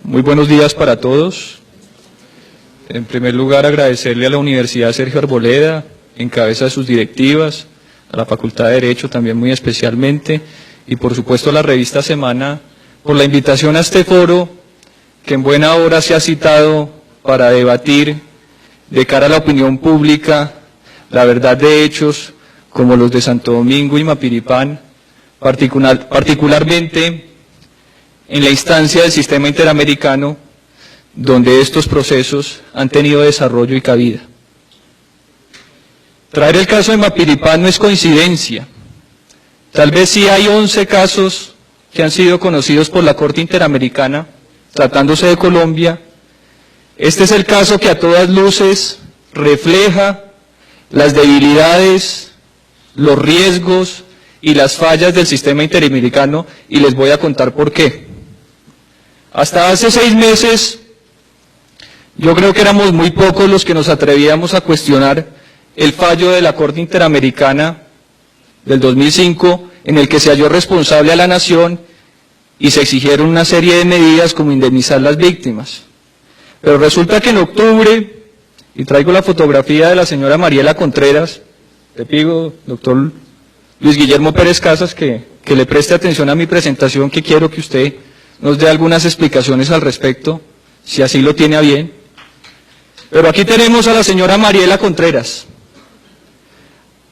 Muy buenos días para todos. En primer lugar, agradecerle a la Universidad Sergio Arboleda, en cabeza de sus directivas, a la Facultad de Derecho también muy especialmente, y por supuesto a la revista Semana, por la invitación a este foro, que en buena hora se ha citado para debatir de cara a la opinión pública la verdad de hechos como los de Santo Domingo y Mapiripán, particularmente en la instancia del sistema interamericano, donde estos procesos han tenido desarrollo y cabida. Traer el caso de Mapiripán no es coincidencia. Tal vez sí hay 11 casos que han sido conocidos por la Corte Interamericana, tratándose de Colombia. Este es el caso que a todas luces refleja las debilidades, los riesgos y las fallas del sistema interamericano, y les voy a contar por qué. Hasta hace 6 meses, yo creo que éramos muy pocos los que nos atrevíamos a cuestionar el fallo de la Corte Interamericana del 2005, en el que se halló responsable a la nación y se exigieron una serie de medidas como indemnizar las víctimas. Pero resulta que en octubre, y traigo la fotografía de la señora Mariela Contreras, le pido, doctor Luis Guillermo Pérez Casas, que le preste atención a mi presentación, que quiero que usted nos dé algunas explicaciones al respecto, si así lo tiene a bien. Pero aquí tenemos a la señora Mariela Contreras.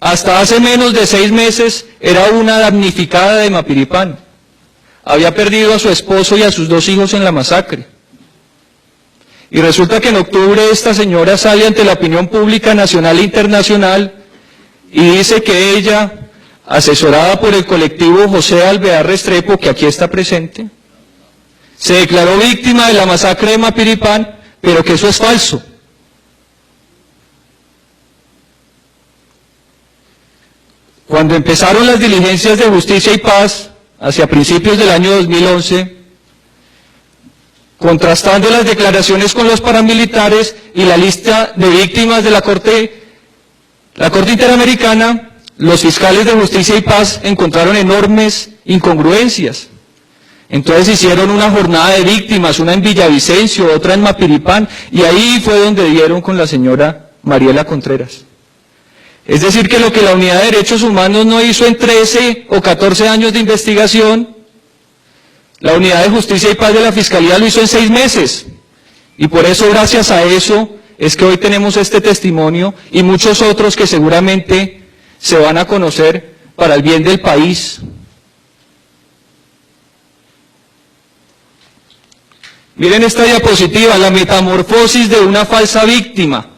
Hasta hace menos de 6 meses era una damnificada de Mapiripán. Había perdido a su esposo y a sus 2 hijos en la masacre. Y resulta que en octubre esta señora sale ante la opinión pública nacional e internacional y dice que ella, asesorada por el colectivo José Alvear Restrepo, que aquí está presente, se declaró víctima de la masacre de Mapiripán, pero que eso es falso. Cuando empezaron las diligencias de Justicia y Paz, hacia principios del año 2011, contrastando las declaraciones con los paramilitares y la lista de víctimas de la Corte Interamericana, los fiscales de Justicia y Paz encontraron enormes incongruencias. Entonces hicieron una jornada de víctimas, una en Villavicencio, otra en Mapiripán, y ahí fue donde dieron con la señora Mariela Contreras. Es decir, que lo que la Unidad de Derechos Humanos no hizo en 13 o 14 años de investigación, la Unidad de Justicia y Paz de la Fiscalía lo hizo en 6 meses. Y por eso, gracias a eso, es que hoy tenemos este testimonio y muchos otros que seguramente se van a conocer para el bien del país. Miren esta diapositiva, la metamorfosis de una falsa víctima.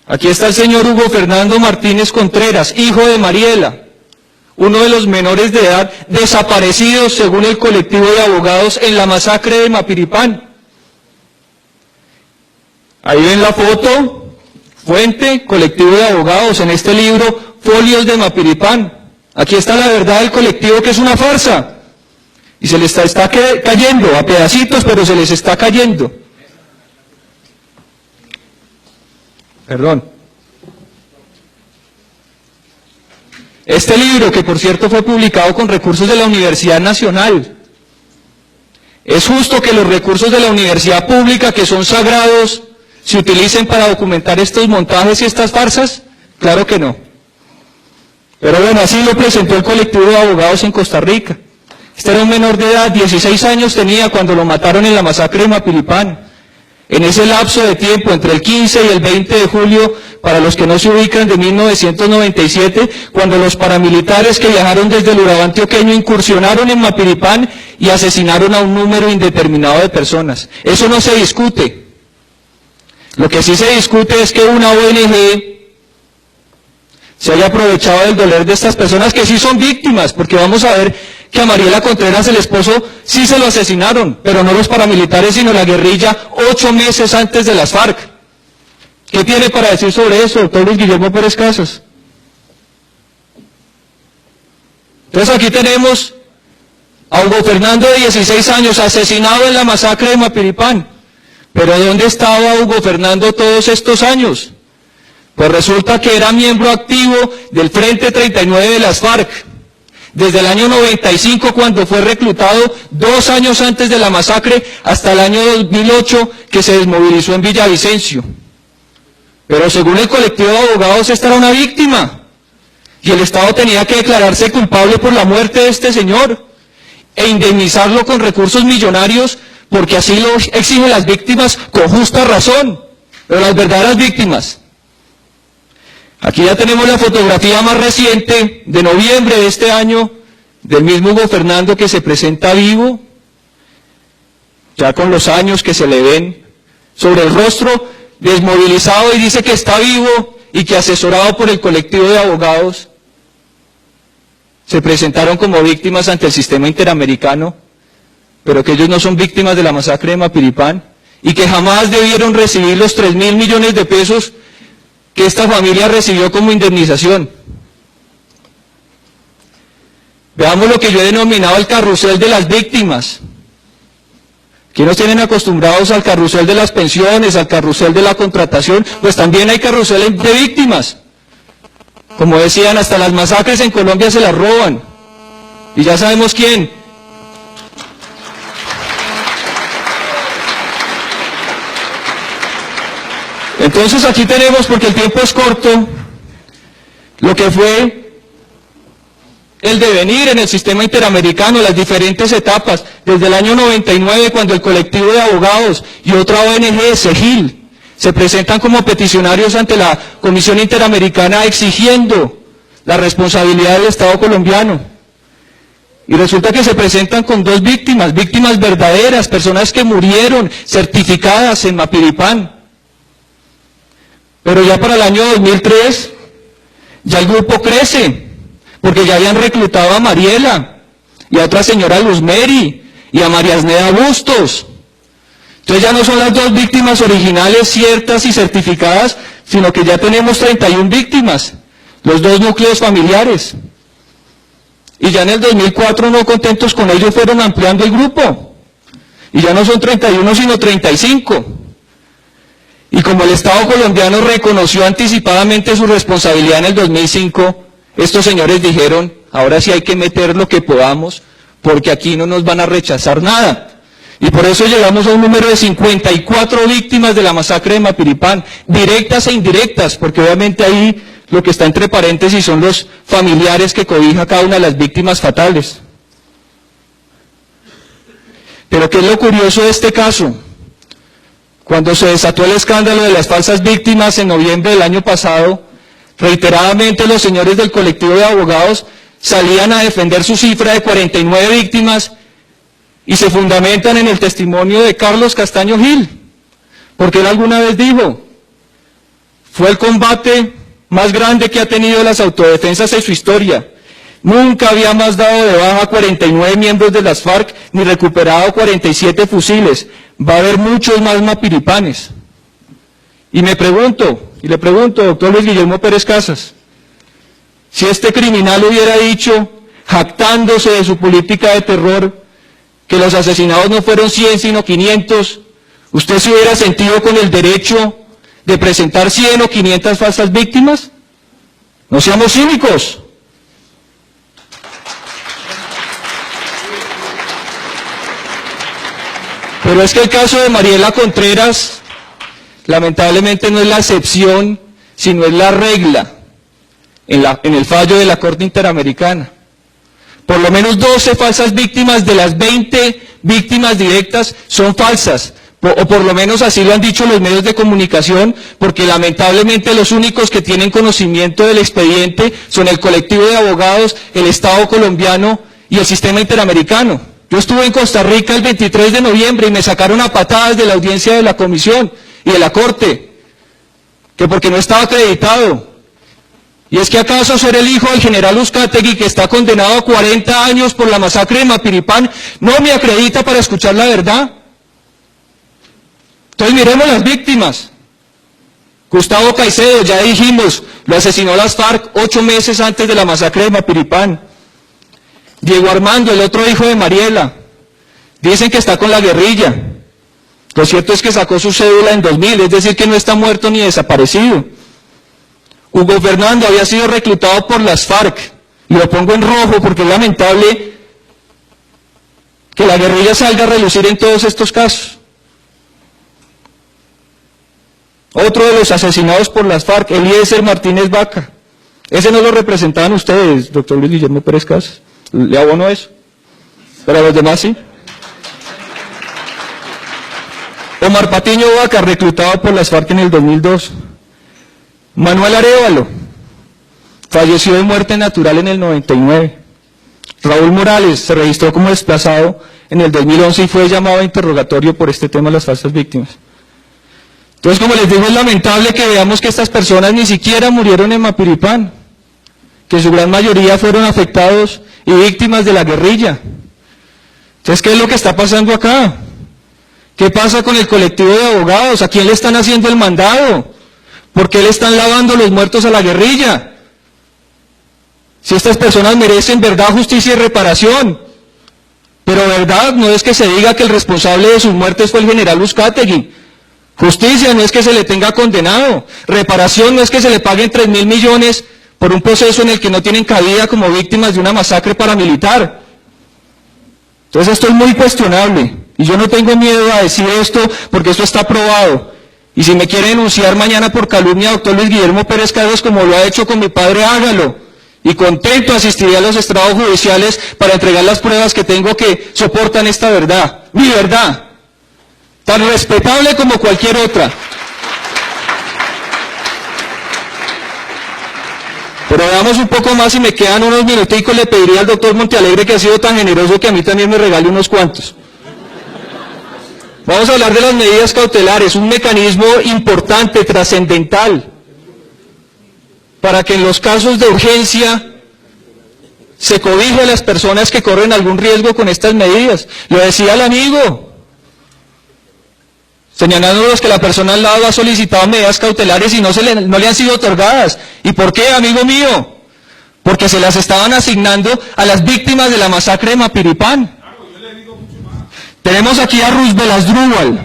Aquí está el señor Hugo Fernando Martínez Contreras, hijo de Mariela, uno de los menores de edad desaparecidos según el colectivo de abogados en la masacre de Mapiripán. Ahí ven la foto, fuente, colectivo de abogados, en este libro, Folios de Mapiripán. Aquí está la verdad del colectivo, que es una farsa. Y se les está cayendo a pedacitos, pero se les está cayendo. Perdón. Este libro, que por cierto fue publicado con recursos de la Universidad Nacional, ¿es justo que los recursos de la universidad pública, que son sagrados, se utilicen para documentar estos montajes y estas farsas? Claro que no. Pero bueno, así lo presentó el colectivo de abogados en Costa Rica. Este era un menor de edad, 16 años tenía cuando lo mataron en la masacre de Mapiripán. En ese lapso de tiempo, entre el 15 y el 20 de julio, para los que no se ubican, de 1997, cuando los paramilitares que viajaron desde el Urabá antioqueño incursionaron en Mapiripán y asesinaron a un número indeterminado de personas. Eso no se discute. Lo que sí se discute es que una ONG se haya aprovechado del dolor de estas personas que sí son víctimas, porque vamos a ver que a Mariela Contreras, el esposo, sí se lo asesinaron, pero no los paramilitares, sino la guerrilla, 8 meses antes de las FARC. ¿Qué tiene para decir sobre eso, doctor Luis Guillermo Pérez Casas? Entonces aquí tenemos a Hugo Fernando, de 16 años, asesinado en la masacre de Mapiripán. ¿Pero dónde estaba Hugo Fernando todos estos años? Pues resulta que era miembro activo del Frente 39 de las FARC. desde el año 95, cuando fue reclutado 2 años antes de la masacre, hasta el año 2008, que se desmovilizó en Villavicencio. Pero según el colectivo de abogados, esta era una víctima, y el Estado tenía que declararse culpable por la muerte de este señor, e indemnizarlo con recursos millonarios, porque así lo exigen las víctimas con justa razón, pero las verdaderas víctimas. Aquí ya tenemos la fotografía más reciente, de noviembre de este año, del mismo Hugo Fernando, que se presenta vivo, ya con los años que se le ven sobre el rostro, desmovilizado, y dice que está vivo y que, asesorado por el colectivo de abogados, se presentaron como víctimas ante el sistema interamericano, pero que ellos no son víctimas de la masacre de Mapiripán, y que jamás debieron recibir los 3.000 millones de pesos que esta familia recibió como indemnización. Veamos lo que yo he denominado el carrusel de las víctimas. ¿Qué nos tienen acostumbrados al carrusel de las pensiones, al carrusel de la contratación? Pues también hay carrusel de víctimas. Como decían, hasta las masacres en Colombia se las roban. Y ya sabemos quién. Entonces aquí tenemos, porque el tiempo es corto, lo que fue el devenir en el sistema interamericano, las diferentes etapas, desde el año 99, cuando el colectivo de abogados y otra ONG, SEGIL, se presentan como peticionarios ante la Comisión Interamericana exigiendo la responsabilidad del Estado colombiano. Y resulta que se presentan con 2 víctimas, víctimas verdaderas, personas que murieron certificadas en Mapiripán. Pero ya para el año 2003, ya el grupo crece, porque ya habían reclutado a Mariela, y a otra señora Luz Mary, y a María Asneda Bustos. Entonces ya no son las 2 víctimas originales ciertas y certificadas, sino que ya tenemos 31 víctimas, los 2 núcleos familiares. Y ya en el 2004, no contentos con ello, fueron ampliando el grupo, y ya no son 31 sino 35. Y como el Estado colombiano reconoció anticipadamente su responsabilidad en el 2005, estos señores dijeron, ahora sí hay que meter lo que podamos, porque aquí no nos van a rechazar nada. Y por eso llegamos a un número de 54 víctimas de la masacre de Mapiripán, directas e indirectas, porque obviamente ahí lo que está entre paréntesis son los familiares que cobija cada una de las víctimas fatales. Pero ¿qué es lo curioso de este caso? Cuando se desató el escándalo de las falsas víctimas en noviembre del año pasado, reiteradamente los señores del colectivo de abogados salían a defender su cifra de 49 víctimas y se fundamentan en el testimonio de Carlos Castaño Gil, porque él alguna vez dijo, fue el combate más grande que ha tenido las autodefensas en su historia. Nunca había más dado de baja 49 miembros de las FARC, ni recuperado 47 fusiles. Va a haber muchos más mapiripanes. Y le pregunto, doctor Luis Guillermo Pérez Casas, si este criminal hubiera dicho, jactándose de su política de terror, que los asesinados no fueron 100 sino 500, ¿usted se hubiera sentido con el derecho de presentar 100 o 500 falsas víctimas? No seamos cínicos. Pero es que el caso de Mariela Contreras, lamentablemente no es la excepción, sino es la regla en el fallo de la Corte Interamericana. Por lo menos 12 falsas víctimas de las 20 víctimas directas son falsas, o por lo menos así lo han dicho los medios de comunicación, porque lamentablemente los únicos que tienen conocimiento del expediente son el colectivo de abogados, el Estado colombiano y el sistema interamericano. Yo estuve en Costa Rica el 23 de noviembre y me sacaron a patadas de la audiencia de la comisión y de la corte, que porque no estaba acreditado. ¿Y es que acaso ser el hijo del general Uzcategui, que está condenado a 40 años por la masacre de Mapiripán, no me acredita para escuchar la verdad? Entonces miremos las víctimas. Gustavo Caicedo, ya dijimos, lo asesinó las FARC 8 meses antes de la masacre de Mapiripán. Diego Armando, el otro hijo de Mariela, dicen que está con la guerrilla. Lo cierto es que sacó su cédula en 2000, es decir, que no está muerto ni desaparecido. Hugo Fernando había sido reclutado por las FARC, Y lo pongo en rojo porque es lamentable que la guerrilla salga a relucir en todos estos casos. Otro de los asesinados por las FARC, Eliezer Martínez Vaca. Ese no lo representaban ustedes, doctor Luis Guillermo Pérez Casas. Le abono eso. Pero a los demás sí. Omar Patiño Vaca, reclutado por las FARC en el 2002. Manuel Arévalo, falleció de muerte natural en el 99. Raúl Morales se registró como desplazado en el 2011 y fue llamado a interrogatorio por este tema de las falsas víctimas. Entonces, como les digo, es lamentable que veamos que estas personas ni siquiera murieron en Mapiripán, que su gran mayoría fueron afectados y víctimas de la guerrilla. Entonces, ¿qué es lo que está pasando acá? ¿Qué pasa con el colectivo de abogados? ¿A quién le están haciendo el mandado? ¿Por qué le están lavando los muertos a la guerrilla? Si estas personas merecen verdad, justicia y reparación. Pero verdad no es que se diga que el responsable de sus muertes fue el general Uzcategui. Justicia no es que se le tenga condenado. Reparación no es que se le paguen 3.000 millones por un proceso en el que no tienen cabida como víctimas de una masacre paramilitar. Entonces esto es muy cuestionable. Y yo no tengo miedo a decir esto porque esto está probado. Y si me quiere denunciar mañana por calumnia, doctor Luis Guillermo Pérez Casas, como lo ha hecho con mi padre, hágalo. Y contento asistiría a los estrados judiciales para entregar las pruebas que tengo que soportan esta verdad. Mi verdad. Tan respetable como cualquier otra. Pero veamos un poco más y me quedan unos minuticos. Le pediría al doctor Montealegre, que ha sido tan generoso, que a mí también me regale unos cuantos. Vamos a hablar de las medidas cautelares, un mecanismo importante, trascendental, para que en los casos de urgencia se cobije a las personas que corren algún riesgo con estas medidas. Lo decía el amigo, señalándonos que la persona al lado ha solicitado medidas cautelares y no le han sido otorgadas. ¿Y por qué, amigo mío? Porque se las estaban asignando a las víctimas de la masacre de Mapiripán. Tenemos aquí a Roosevelt Asdrúbal,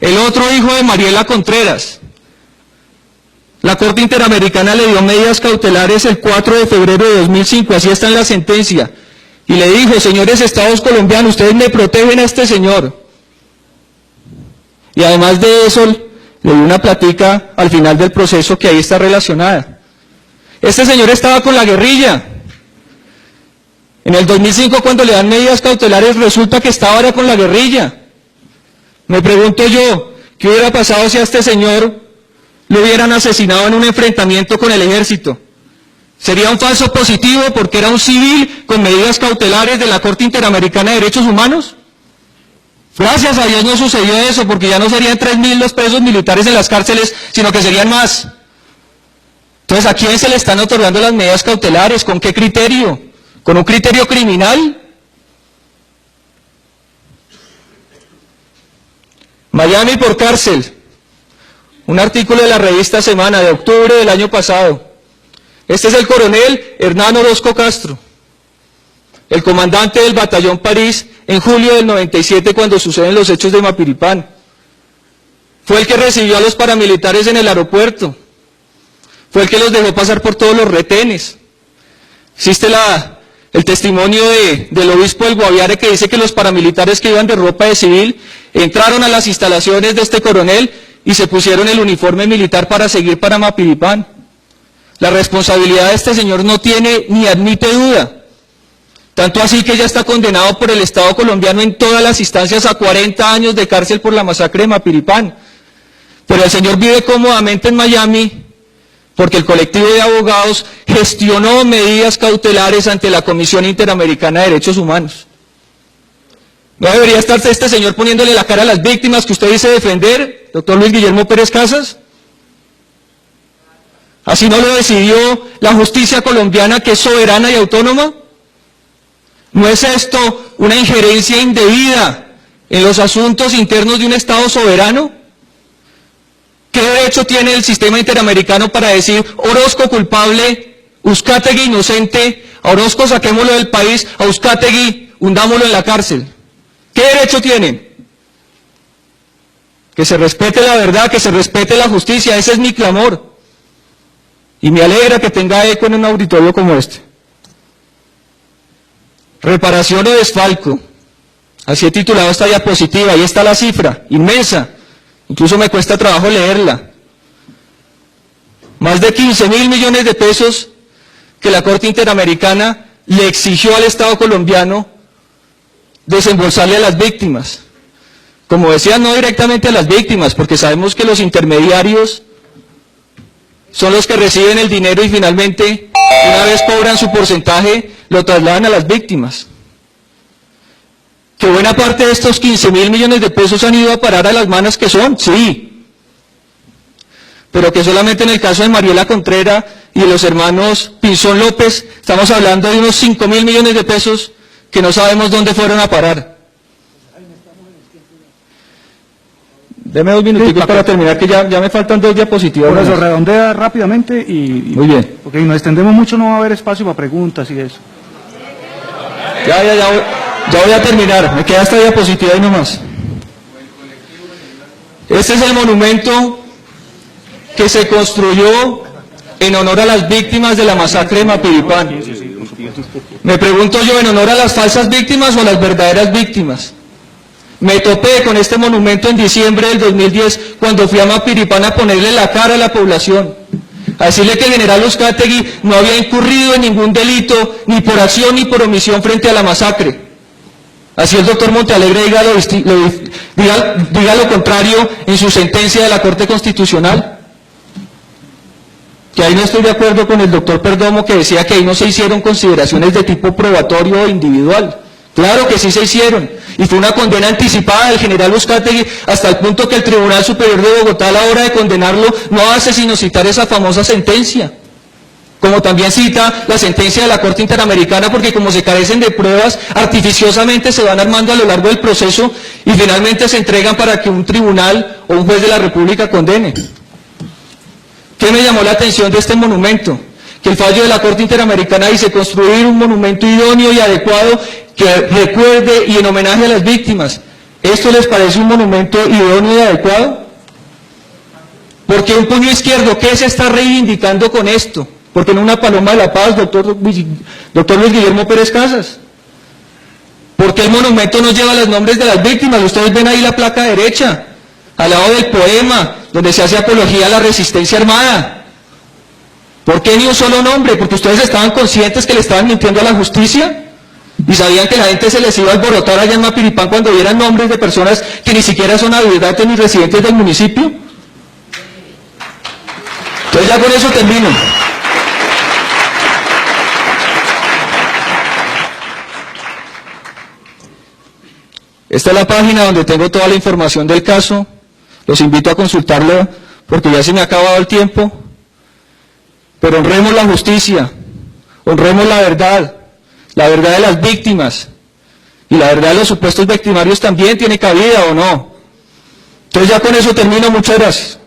el otro hijo de Mariela Contreras. La Corte Interamericana le dio medidas cautelares el 4 de febrero de 2005, así está en la sentencia. Y le dijo, señores estados colombianos, ustedes me protegen a este señor. Y además de eso, le dio una platica al final del proceso que ahí está relacionada. Este señor estaba con la guerrilla. En el 2005, cuando le dan medidas cautelares, resulta que estaba ahora con la guerrilla. Me pregunto yo, ¿qué hubiera pasado si a este señor lo hubieran asesinado en un enfrentamiento con el ejército? ¿Sería un falso positivo porque era un civil con medidas cautelares de la Corte Interamericana de Derechos Humanos? Gracias a Dios no sucedió eso, porque ya no serían 3.000 los presos militares en las cárceles, sino que serían más. Entonces, ¿a quién se le están otorgando las medidas cautelares? ¿Con qué criterio? ¿Con un criterio criminal? Miami por cárcel. Un artículo de la revista Semana de octubre del año pasado. Este es el coronel Hernán Orozco Castro, el comandante del batallón París en julio del 97, cuando suceden los hechos de Mapiripán. Fue el que recibió a los paramilitares en el aeropuerto. Fue el que los dejó pasar por todos los retenes. Existe el testimonio del obispo del Guaviare, que dice que los paramilitares que iban de ropa de civil entraron a las instalaciones de este coronel y se pusieron el uniforme militar para seguir para Mapiripán. La responsabilidad de este señor no tiene ni admite duda. Tanto así que ya está condenado por el Estado colombiano en todas las instancias a 40 años de cárcel por la masacre de Mapiripán. Pero el señor vive cómodamente en Miami porque el colectivo de abogados gestionó medidas cautelares ante la Comisión Interamericana de Derechos Humanos. ¿No debería estar este señor poniéndole la cara a las víctimas que usted dice defender, doctor Luis Guillermo Pérez Casas? ¿Así no lo decidió la justicia colombiana, que es soberana y autónoma? ¿No es esto una injerencia indebida en los asuntos internos de un Estado soberano? ¿Qué derecho tiene el sistema interamericano para decir Orozco culpable, Uzcategui inocente, a Orozco saquémoslo del país, a Uzcategui hundámoslo en la cárcel? ¿Qué derecho tienen? Que se respete la verdad, que se respete la justicia, ese es mi clamor. Y me alegra que tenga eco en un auditorio como este. Reparación o desfalco. Así he titulado esta diapositiva. Ahí está la cifra, inmensa. Incluso me cuesta trabajo leerla. Más de 15.000 millones de pesos que la Corte Interamericana le exigió al Estado colombiano desembolsarle a las víctimas. Como decía, no directamente a las víctimas, porque sabemos que los intermediarios son los que reciben el dinero y finalmente, una vez cobran su porcentaje, lo trasladan a las víctimas. Que buena parte de estos 15.000 millones de pesos han ido a parar a las manos que son, sí. Pero que solamente en el caso de Mariela Contreras y de los hermanos Pinzón López, estamos hablando de unos 5.000 millones de pesos que no sabemos dónde fueron a parar. Deme 2 minuticos para terminar, que ya me faltan 2 diapositivas. Por eso, redondea rápidamente y... Muy bien. Porque si nos extendemos mucho no va a haber espacio para preguntas y eso. Ya voy a terminar, me queda esta diapositiva ahí nomás. Este es el monumento que se construyó en honor a las víctimas de la masacre de Mapiripán. Me pregunto yo, ¿en honor a las falsas víctimas o a las verdaderas víctimas? Me topé con este monumento en diciembre del 2010 cuando fui a Mapiripán a ponerle la cara a la población, a decirle que el general Uzcategui no había incurrido en ningún delito, ni por acción ni por omisión frente a la masacre. Así el doctor Montealegre diga lo contrario en su sentencia de la Corte Constitucional. Que ahí no estoy de acuerdo con el doctor Perdomo, que decía que ahí no se hicieron consideraciones de tipo probatorio o individual. Claro que sí se hicieron, y fue una condena anticipada del general Uzcategui hasta el punto que el Tribunal Superior de Bogotá, a la hora de condenarlo, no hace sino citar esa famosa sentencia. Como también cita la sentencia de la Corte Interamericana, porque como se carecen de pruebas, artificiosamente se van armando a lo largo del proceso y finalmente se entregan para que un tribunal o un juez de la República condene. ¿Qué me llamó la atención de este monumento? Que el fallo de la Corte Interamericana dice construir un monumento idóneo y adecuado que recuerde y en homenaje a las víctimas. ¿Esto les parece un monumento idóneo y adecuado? Porque un puño izquierdo, ¿qué se está reivindicando con esto? Porque no una paloma de la paz, doctor Luis Guillermo Pérez Casas. ¿Por qué el monumento no lleva los nombres de las víctimas? Ustedes ven ahí la placa derecha, al lado del poema, donde se hace apología a la resistencia armada. ¿Por qué ni un solo nombre? Porque ustedes estaban conscientes que le estaban mintiendo a la justicia y sabían que la gente se les iba a alborotar allá en Mapiripán cuando vieran nombres de personas que ni siquiera son habitantes ni residentes del municipio. Entonces ya con eso termino. Esta es la página donde tengo toda la información del caso. Los invito a consultarlo porque ya se me ha acabado el tiempo. Pero honremos la justicia, honremos la verdad de las víctimas, y la verdad de los supuestos victimarios también tiene cabida, ¿o no? Entonces ya con eso termino, muchas gracias.